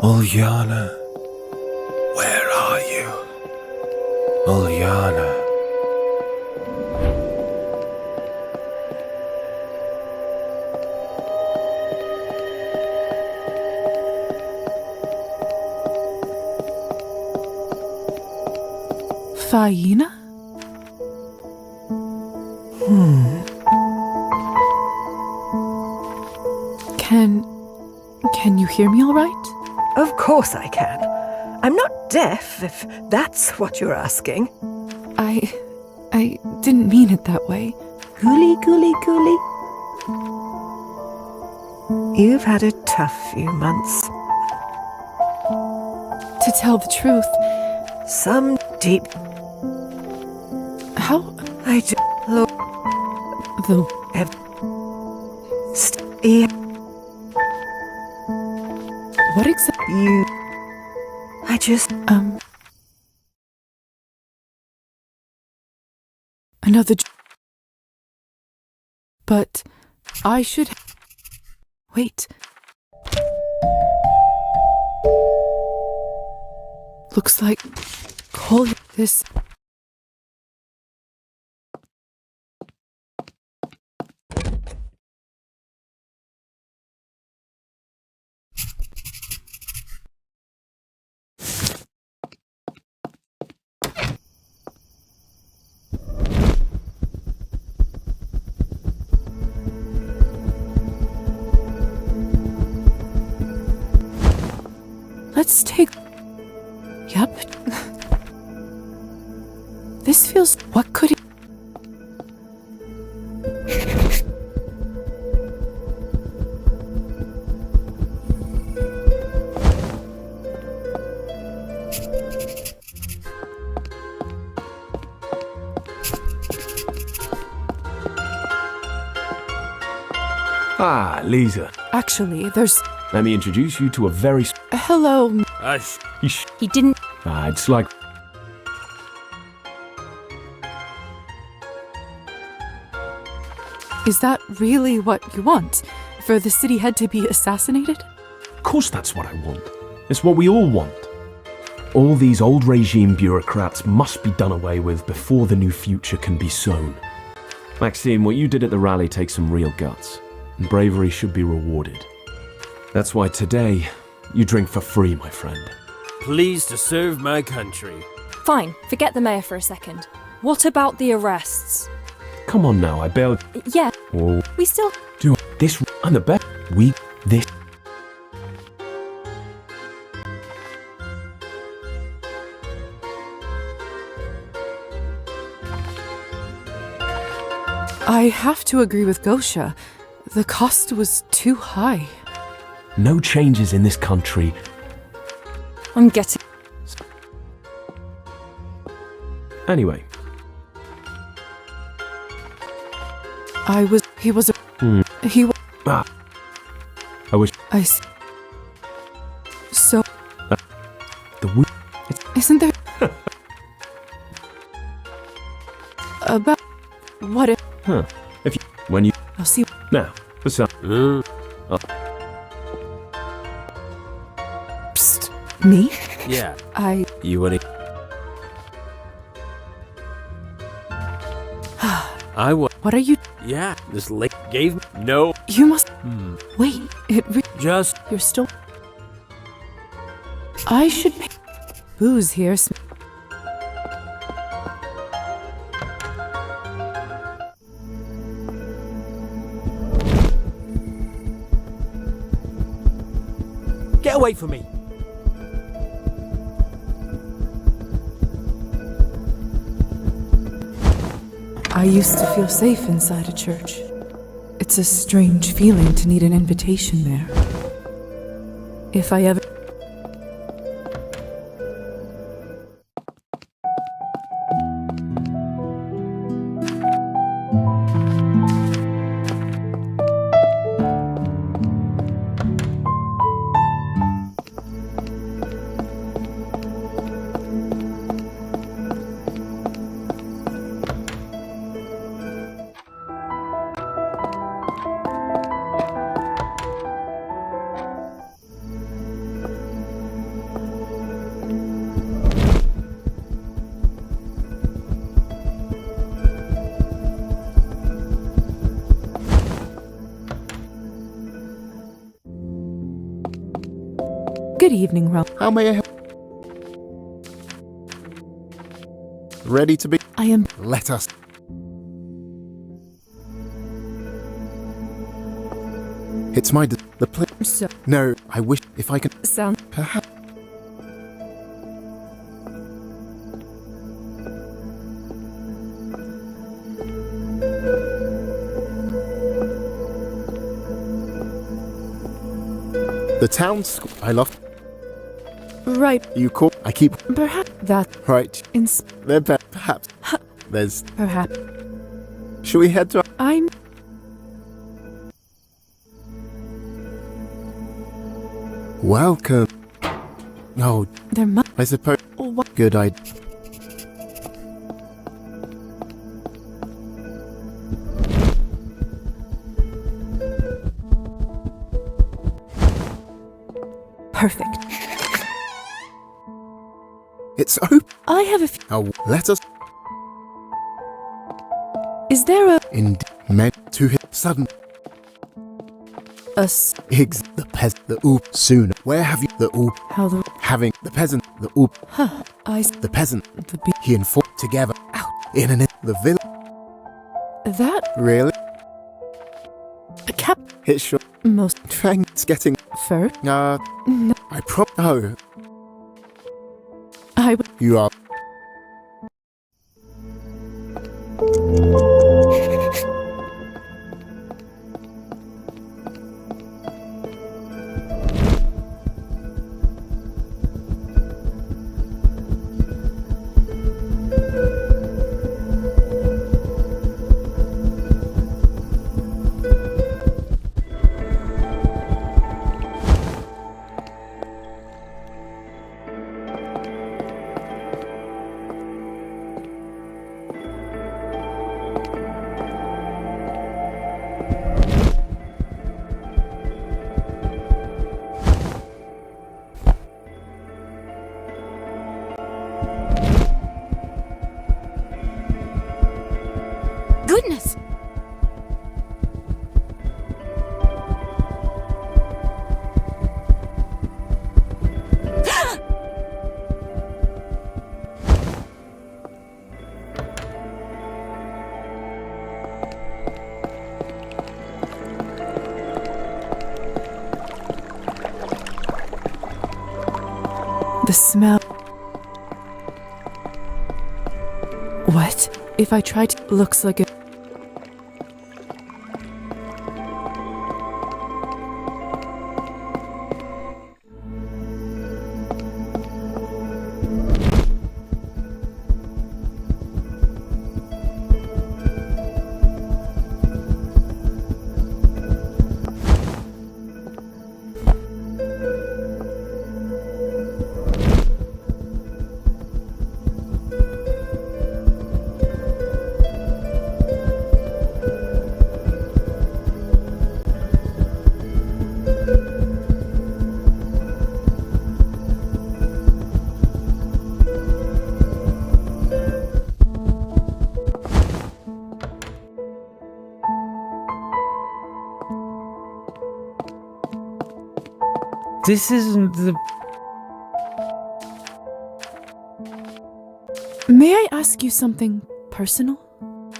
Ulyana, where are you? Ulyana. Faina? Can you hear me all right? Of course I can. I'm not deaf, if that's what you're asking. I didn't mean it that way. Gooly, gooly, gooly. You've had a tough few months. To tell the truth, Some deep... how I just... Look... the what exactly? You... I just... Another but I should wait. Looks like call this. Let's take. Yep. This feels. What could it? Ah, Lisa. Actually, there's. Let me introduce you to a very... Hello. He didn't. It's like... Is that really what you want? For the city head to be assassinated? Of course that's what I want. It's what we all want. All these old regime bureaucrats must be done away with before the new future can be sown. Maxime, what you did at the rally takes some real guts, and bravery should be rewarded. That's why today, you drink for free, my friend. Pleased to serve my country. Fine, forget the mayor for a second. What about the arrests? Come on now, I bailed... Yeah, Oh, we still. do this... I'm the best. This... I have to agree with Gosha. The cost was too high. No changes in this country. I'm getting. Anyway, He was a. He was. I wish... I. So, The... w- isn't there. About. What if. Huh. If you... When you... I'll see. Now, for some... Psst. Me? Yeah. You want to... I was. What are you. Yeah. This lake gave me. No. You must. Wait. Just. You're still. I should pay. Booze here. Get away from me. I used to feel safe inside a church. It's a strange feeling to need an invitation there. If I ever... Good evening, Ron. How may I help? Ready to be? I am. Let us. It's my the place. So. No, I wish if I can. Sound. Perhaps. The town school. I love. Right. You call. I keep. Perhaps that. Right. In. There, perhaps. There's. Perhaps. Shall we head to? I'm. Welcome. Oh, There must. I suppose. What? Good idea. Perfect. It's open. I have a. Oh, let us. Is there a. Indeed. Meant to hit sudden. Eggs. The the oop soon. Where have you the oop? How the. Having the peasant, the oop, Huh. the peasant, The be. he and four together. Out. In the village. That. Really? A cap. It's sure. Most. It's getting. Fur. No. I no. I would. You are. Goodness! The smell. What? If I try to. Looks like a. This isn't the... May I ask you something personal?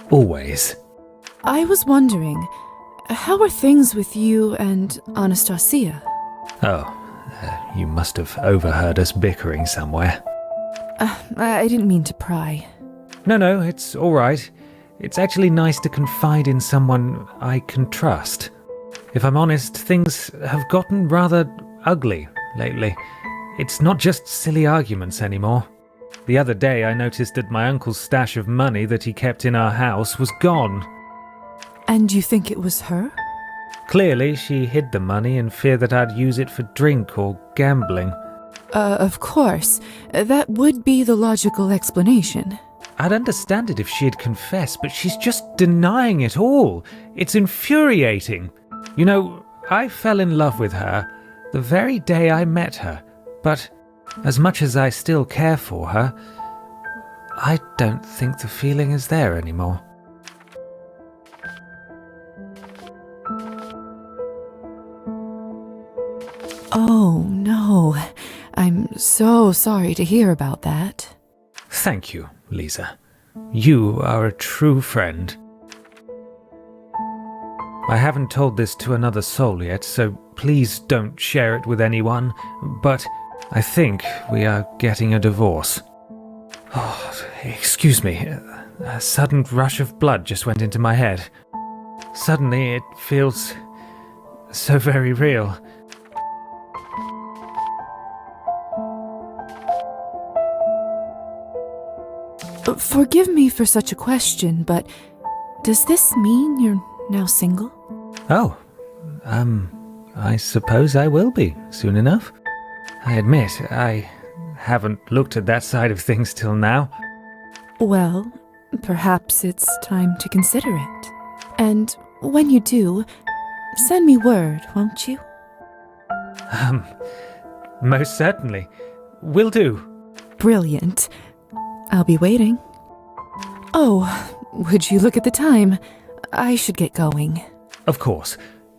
Always. I was wondering, how are things with you and Anastasia? Oh, you must have overheard us bickering somewhere. I didn't mean to pry. No, it's all right. It's actually nice to confide in someone I can trust. If I'm honest, things have gotten rather ugly lately. It's not just silly arguments anymore. The other day I noticed that my uncle's stash of money that he kept in our house was gone. And you think it was her? Clearly, she hid the money in fear that I'd use it for drink or gambling. Of course. That would be the logical explanation. I'd understand it if she'd confess, but she's just denying it all. It's infuriating. You know, I fell in love with her the very day I met her, but as much as I still care for her, I don't think the feeling is there anymore. Oh, no. so sorry to hear about that. Thank you, Lisa. You are a true friend. I haven't told this to another soul yet, so please don't share it with anyone, but I think we are getting a divorce. Oh, excuse me. A sudden rush of blood just went into my head. Suddenly it feels so very real. Forgive me for such a question, but does this mean you're now single? Oh, I suppose I will be soon enough. I admit, I haven't looked at that side of things till now. Well, perhaps it's time to consider it. And when you do, send me word, won't you? Most certainly. Will do. Brilliant. I'll be waiting. Oh, would you look at the time? I should get going. Of course.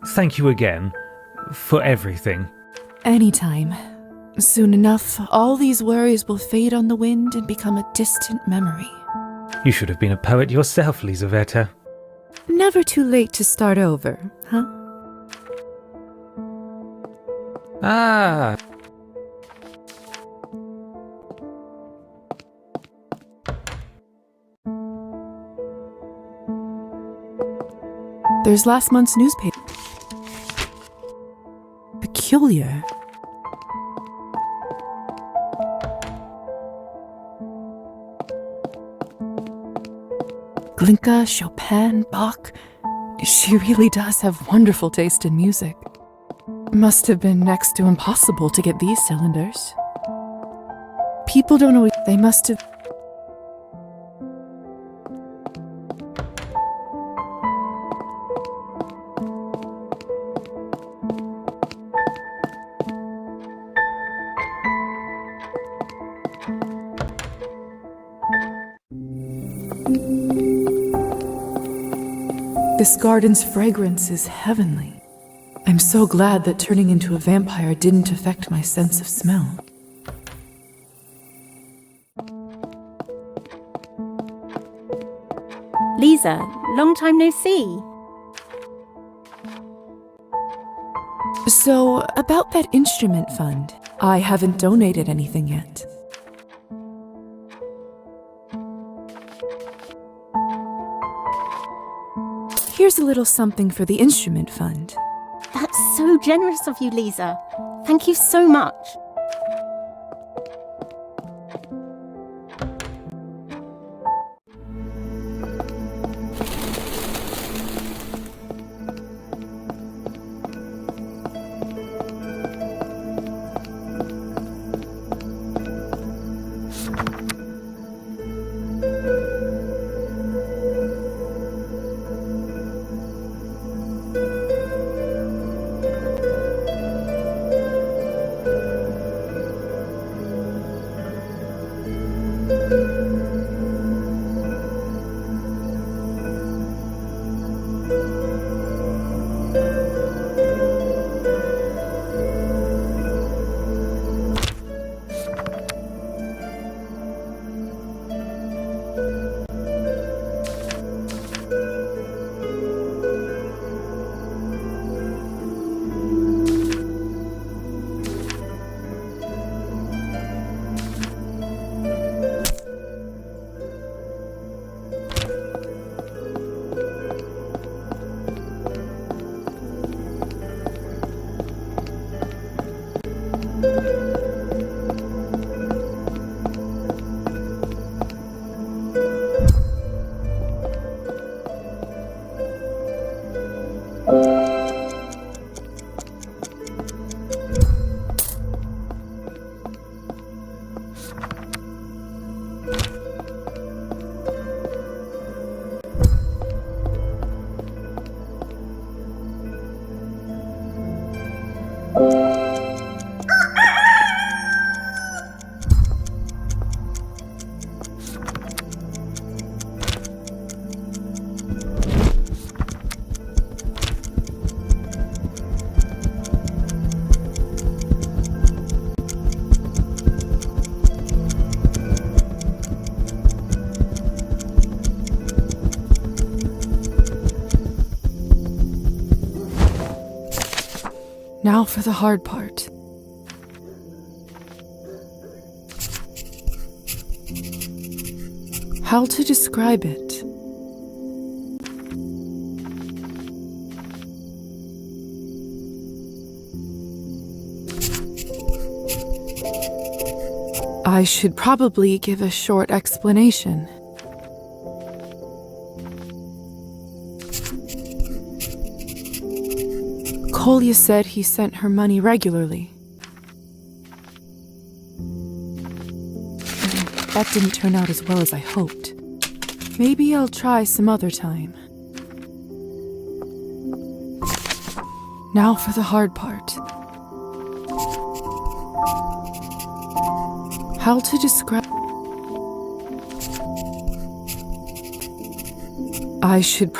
Thank you again for everything. Anytime. Soon enough, all these worries will fade on the wind and become a distant memory. You should have been a poet yourself, Lisaveta. Never too late to start over, huh? Ah. There's last month's newspaper. Peculiar. Glinka, Chopin, Bach. She really does have wonderful taste in music. Must have been next to impossible to get these cylinders. People don't always... They must have... This garden's fragrance is heavenly. I'm so glad that turning into a vampire didn't affect my sense of smell. Lisa, long time no see. So, about that instrument fund, I haven't donated anything yet. Here's a little something for the instrument fund. That's so generous of you, Lisa. Thank you so much. Now for the hard part. How to describe it? I should probably give a short explanation. Kolya said he sent her money regularly. That didn't turn out as well as I hoped. Maybe I'll try some other time. Now for the hard part. How to describe... I should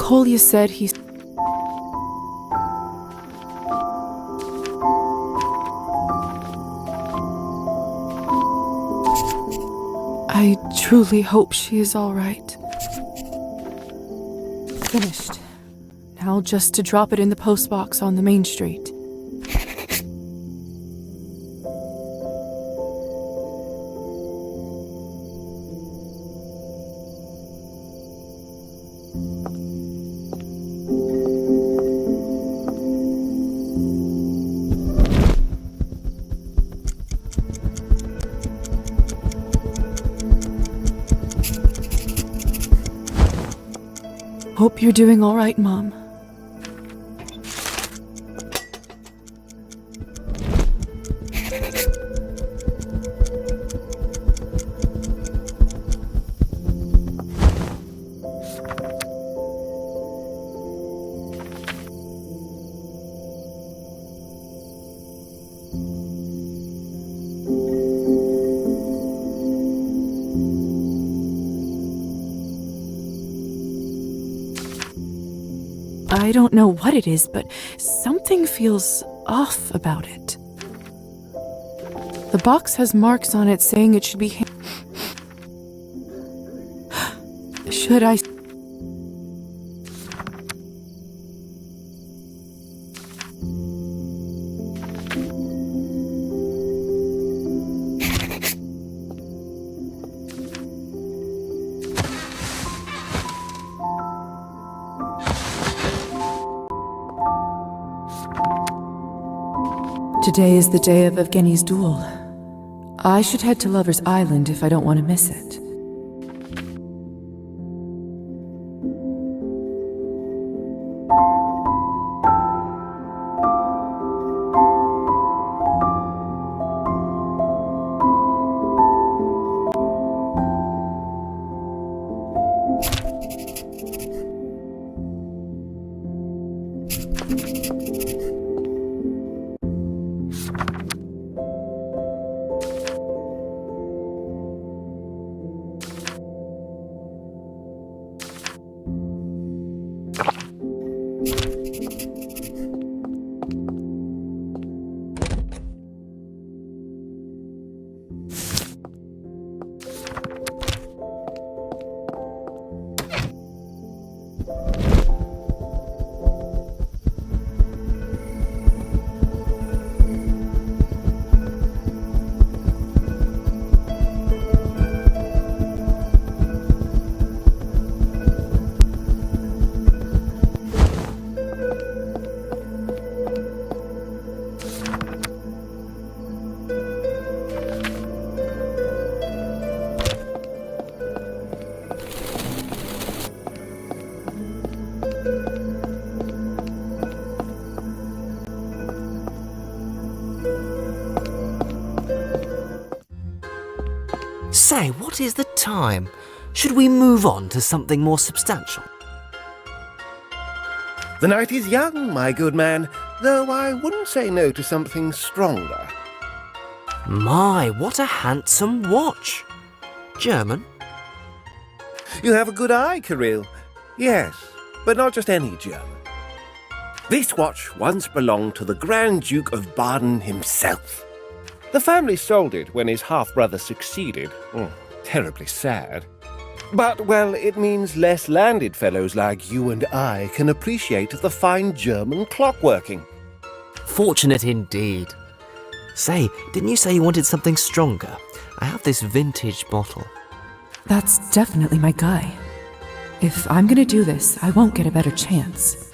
Kolya said he's... I truly hope she is all right. Finished. Now just to drop it in the postbox on the main street. Hope you're doing all right, Mom. I don't know what it is, but something feels off about it. The box has marks on it saying it should be... Should I... Today is the day of Evgeny's duel. I should head to Lover's Island if I don't want to miss it. Say, what is the time? Should we move on to something more substantial? The night is young, my good man, though I wouldn't say no to something stronger. My, what a handsome watch. German? You have a good eye, Kirill. Yes, but not just any German. This watch once belonged to the Grand Duke of Baden himself. The family sold it when his half-brother succeeded. Terribly sad. But, well, it means less landed fellows like you and I can appreciate the fine German clockworking. Fortunate indeed. Say, didn't you say you wanted something stronger? I have this vintage bottle. That's definitely my guy. If I'm gonna do this, I won't get a better chance.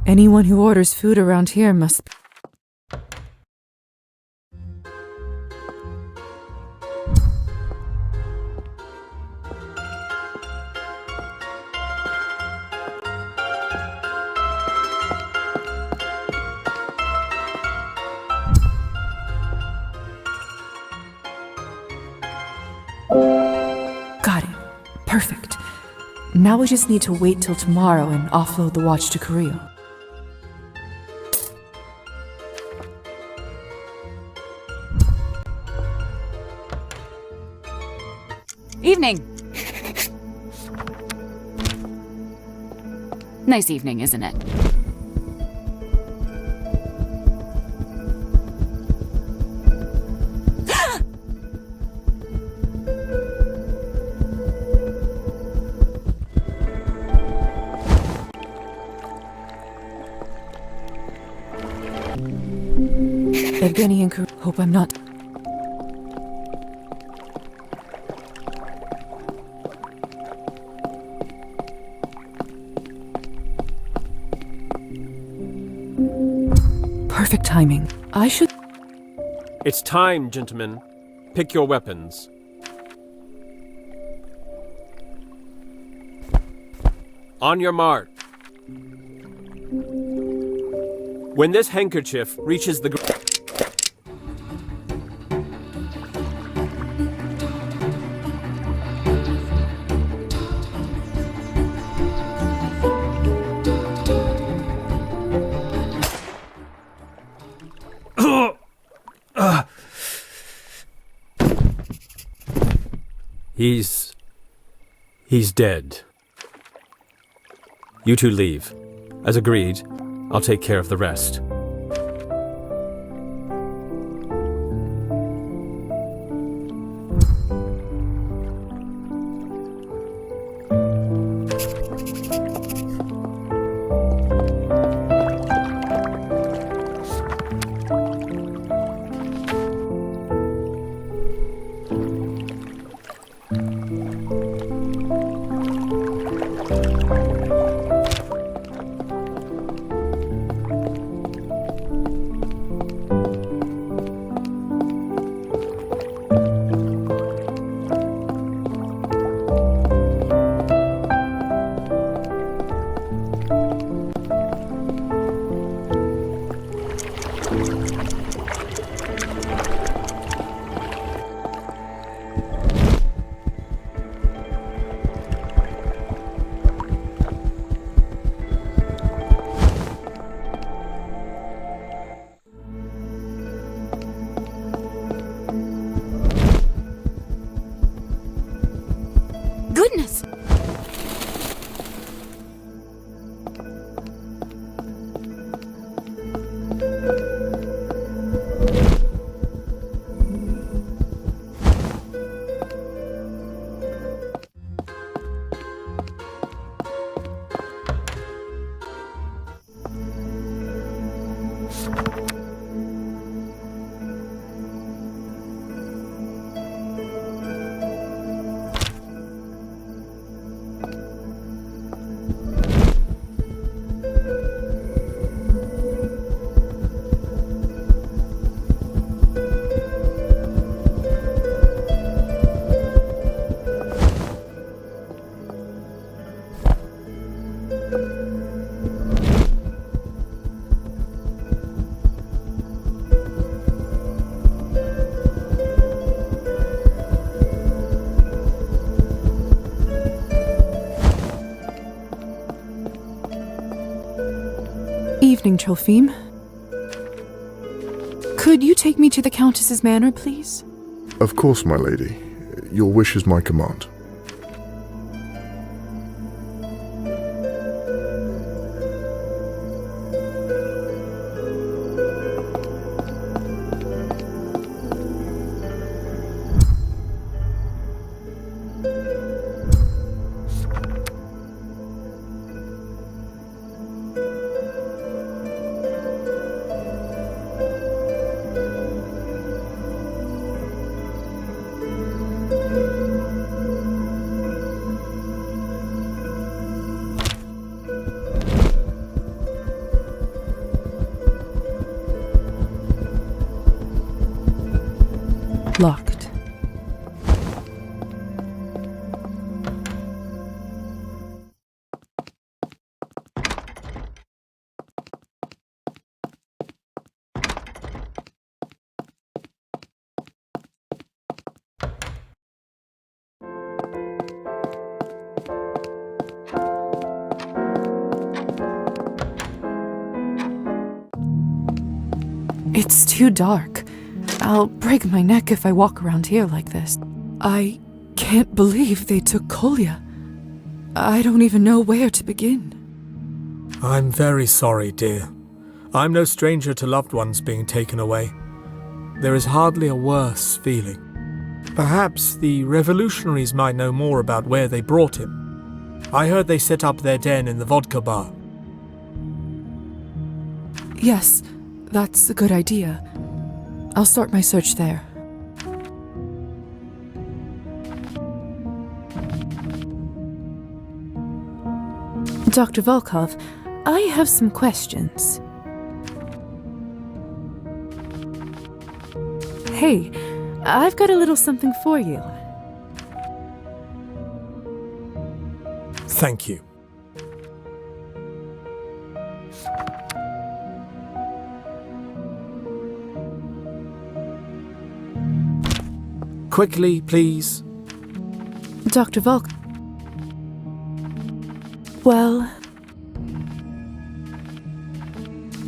Anyone who orders food around here must be... Got it. Perfect. Now we just need to wait till tomorrow and offload the watch to Korea. Evening. Nice evening, isn't it? Evgeny and Korea. Hope I'm not... Perfect timing. I should... It's time, gentlemen. Pick your weapons. On your mark. When this handkerchief reaches the ground... He's dead. You two leave. As agreed, I'll take care of the rest. Evening, Trophime. Could you take me to the Countess's manor, please? Of course, my lady. Your wish is my command. Locked. It's too dark. I'll break my neck if I walk around here like this. I can't believe they took Kolya. I don't even know where to begin. I'm very sorry, dear. I'm no stranger to loved ones being taken away. There is hardly a worse feeling. Perhaps the revolutionaries might know more about where they brought him. I heard they set up their den in the vodka bar. Yes, that's a good idea. I'll start my search there. Dr. Volkov, I have some questions. Hey, I've got a little something for you. Thank you. Quickly, please. Dr. Volk. Well,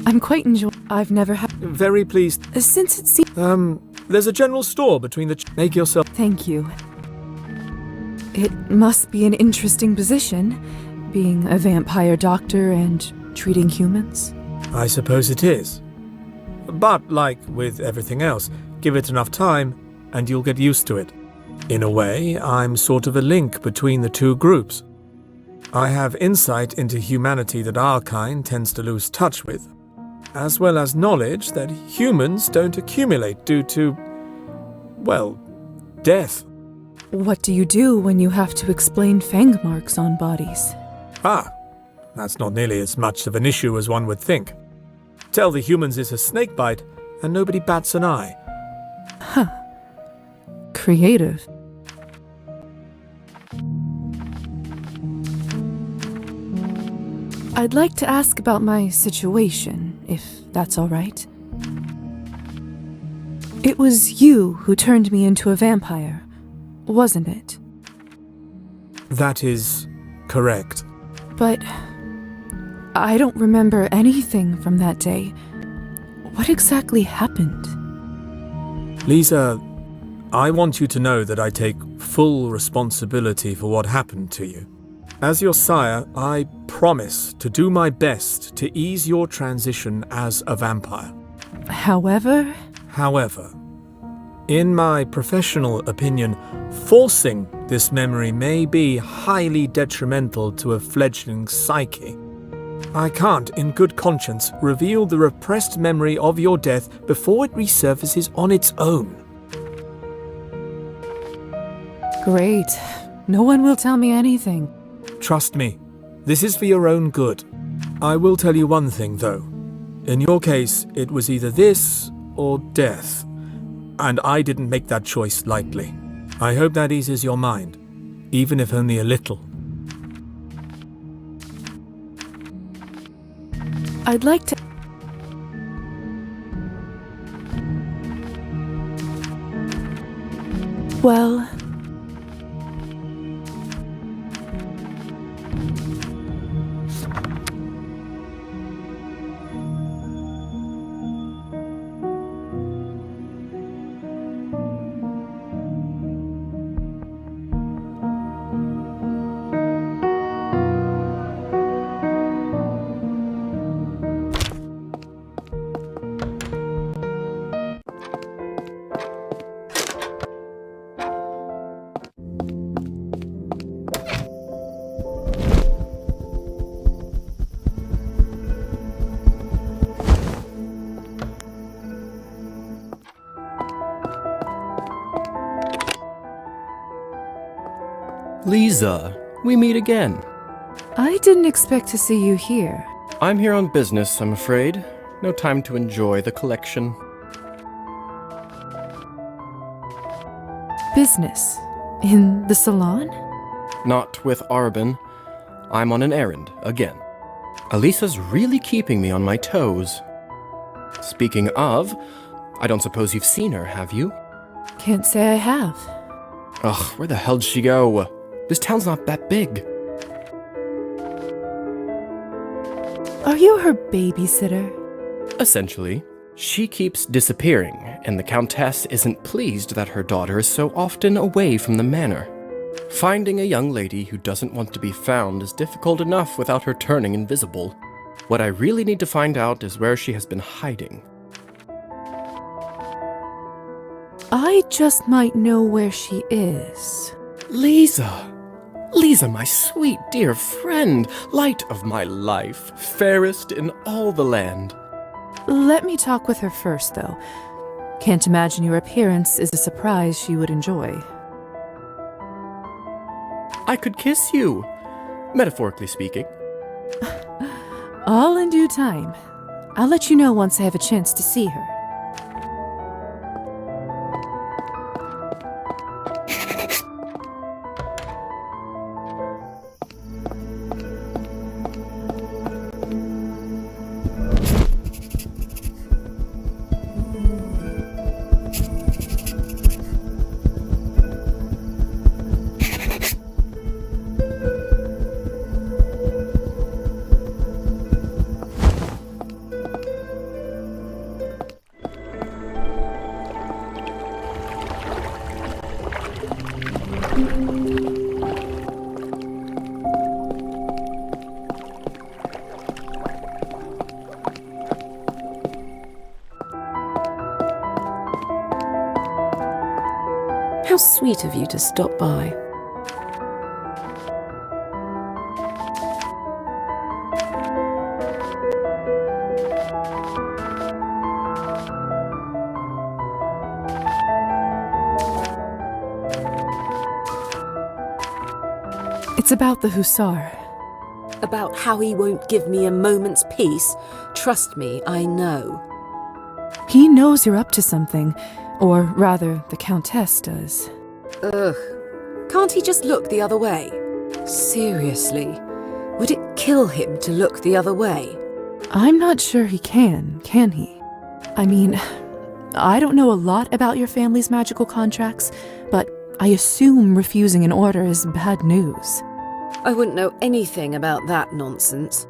I'm quite enjoying. I've never had. Very pleased. Since it seems. There's a general store between the. Make yourself. Thank you. It must be an interesting position, being a vampire doctor and treating humans. I suppose it is. But, like with everything else, give it enough time and you'll get used to it. In a way, I'm sort of a link between the two groups. I have insight into humanity that our kind tends to lose touch with, as well as knowledge that humans don't accumulate due to, well, death. What do you do when you have to explain fang marks on bodies? Ah, that's not nearly as much of an issue as one would think. Tell the humans it's a snake bite, and nobody bats an eye. Huh. Creative. I'd like to ask about my situation, if that's all right. It was you who turned me into a vampire, wasn't it? That is correct. But I don't remember anything from that day. What exactly happened? Lisa, I want you to know that I take full responsibility for what happened to you. As your sire, I promise to do my best to ease your transition as a vampire. However, in my professional opinion, forcing this memory may be highly detrimental to a fledgling psyche. I can't, in good conscience, reveal the repressed memory of your death before it resurfaces on its own. Great. No one will tell me anything. Trust me, this is for your own good. I will tell you one thing, though. In your case, it was either this or death, and I didn't make that choice lightly. I hope that eases your mind, even if only a little. I'd like to... Well... Lisa, we meet again. I didn't expect to see you here. I'm here on business, I'm afraid. No time to enjoy the collection. Business? In the salon? Not with Arbin. I'm on an errand, again. Elisa's really keeping me on my toes. Speaking of, I don't suppose you've seen her, have you? Can't say I have. Ugh, where the hell'd she go? This town's not that big. Are you her babysitter? Essentially. She keeps disappearing, and the Countess isn't pleased that her daughter is so often away from the manor. Finding a young lady who doesn't want to be found is difficult enough without her turning invisible. What I really need to find out is where she has been hiding. I just might know where she is. Lisa! Lisa, my sweet dear friend, light of my life, fairest in all the land. Let me talk with her first, though. Can't imagine your appearance is a surprise she would enjoy. I could kiss you, metaphorically speaking. All in due time. I'll let you know once I have a chance to see her. How sweet of you to stop by. It's about the Hussar. About how he won't give me a moment's peace? Trust me, I know. He knows you're up to something, or rather, the Countess does. Ugh. Can't he just look the other way? Seriously, would it kill him to look the other way? I'm not sure he can he? I mean, I don't know a lot about your family's magical contracts, but I assume refusing an order is bad news. I wouldn't know anything about that nonsense.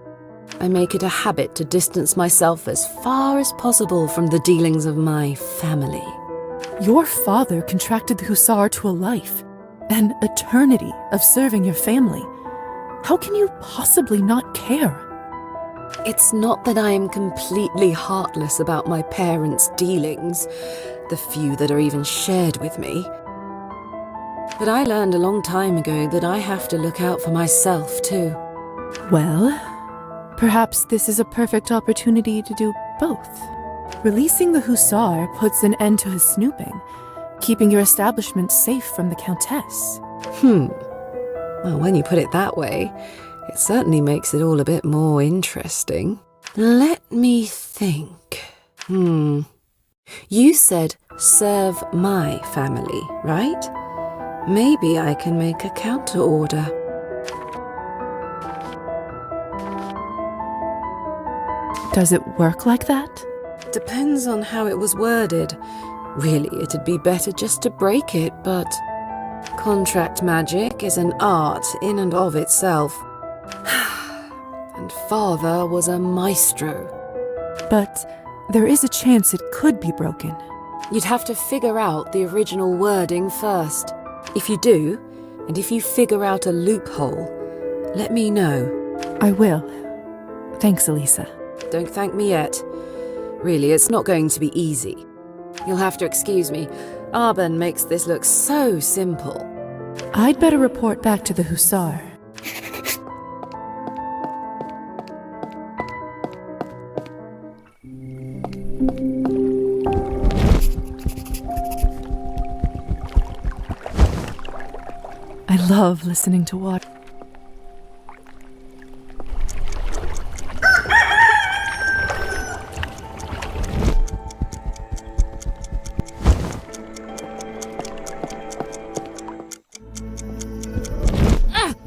I make it a habit to distance myself as far as possible from the dealings of my family. Your father contracted the Hussar to a life, an eternity of serving your family. How can you possibly not care? It's not that I am completely heartless about my parents' dealings, the few that are even shared with me. But I learned a long time ago that I have to look out for myself, too. Well, perhaps this is a perfect opportunity to do both. Releasing the Hussar puts an end to his snooping, keeping your establishment safe from the Countess. Well, when you put it that way, it certainly makes it all a bit more interesting. Let me think. You said serve my family, right? Maybe I can make a counter-order. Does it work like that? Depends on how it was worded. Really, it'd be better just to break it, but contract magic is an art in and of itself. And Father was a maestro. But there is a chance it could be broken. You'd have to figure out the original wording first. If you do, and if you figure out a loophole, let me know. I will. Thanks, Elisa. Don't thank me yet. Really, it's not going to be easy. You'll have to excuse me. Arben makes this look so simple. I'd better report back to the Hussar. I love listening to water.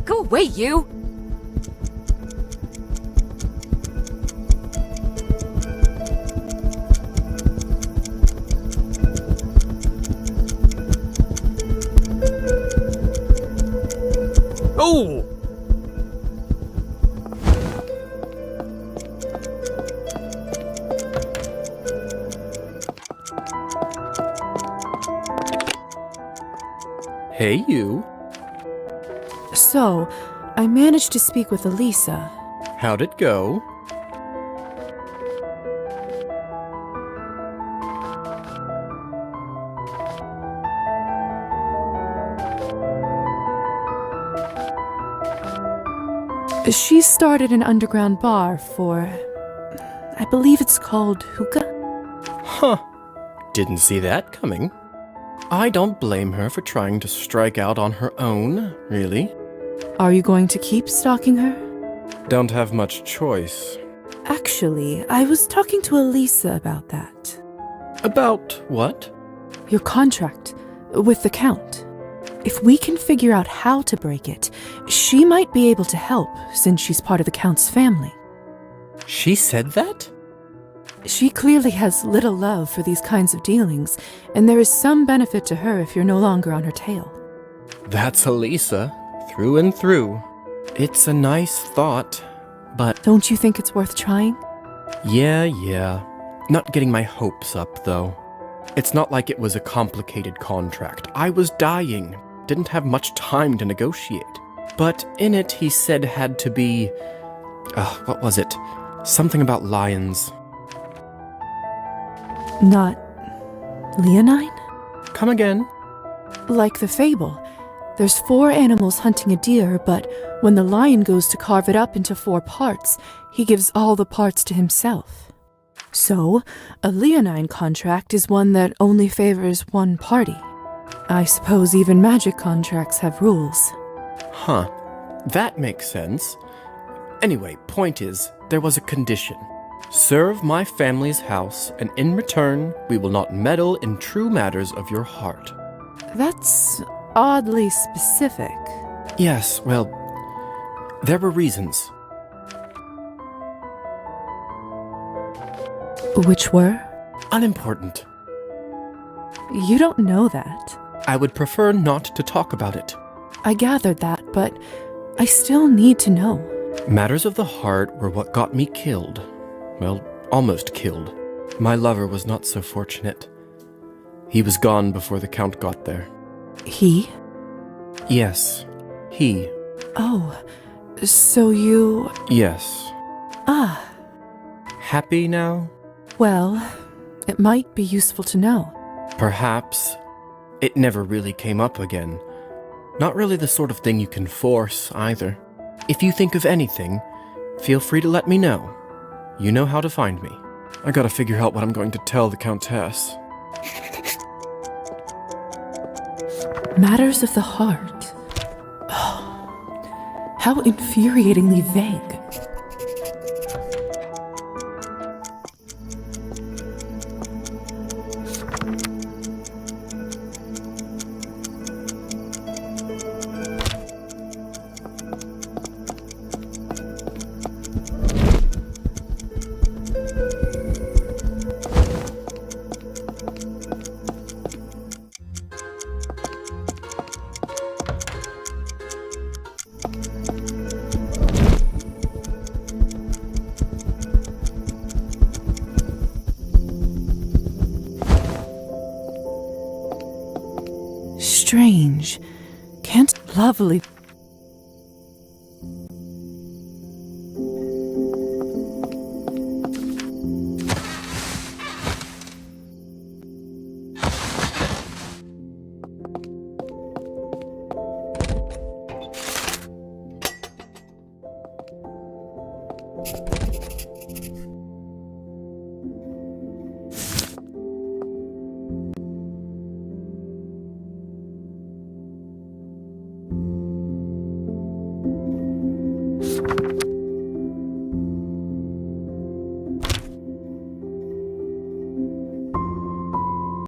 Go away, you! Oh! Hey, you. So, I managed to speak with Elisa. How'd it go? She started an underground bar for... I believe it's called hookah? Huh. Didn't see that coming. I don't blame her for trying to strike out on her own, really. Are you going to keep stalking her? Don't have much choice. Actually, I was talking to Elisa about that. About what? Your contract with the Count. If we can figure out how to break it, she might be able to help, since she's part of the Count's family. She said that? She clearly has little love for these kinds of dealings, and there is some benefit to her if you're no longer on her tail. That's Elisa, through and through. It's a nice thought, but... Don't you think it's worth trying? Yeah. Not getting my hopes up, though. It's not like it was a complicated contract. I was dying. Didn't have much time to negotiate. But in it, he said had to be... what was it? Something about lions. Not... leonine? Come again? Like the fable. There's 4 animals hunting a deer, but when the lion goes to carve it up into 4 parts, he gives all the parts to himself. So, a leonine contract is one that only favors one party. I suppose even magic contracts have rules. Huh. That makes sense. Anyway, point is, there was a condition. Serve my family's house, and in return, we will not meddle in true matters of your heart. That's oddly specific. Yes, well, there were reasons. Which were? Unimportant. You don't know that. I would prefer not to talk about it. I gathered that, but I still need to know. Matters of the heart were what got me killed. Well, almost killed. My lover was not so fortunate. He was gone before the Count got there. He? Yes, he. Oh, so you... Yes. Ah. Happy now? Well, it might be useful to know. Perhaps. It never really came up again. Not really the sort of thing you can force, either. If you think of anything, feel free to let me know. You know how to find me. I gotta figure out what I'm going to tell the Countess. Matters of the heart. Oh, how infuriatingly vague. strange. Can't lovely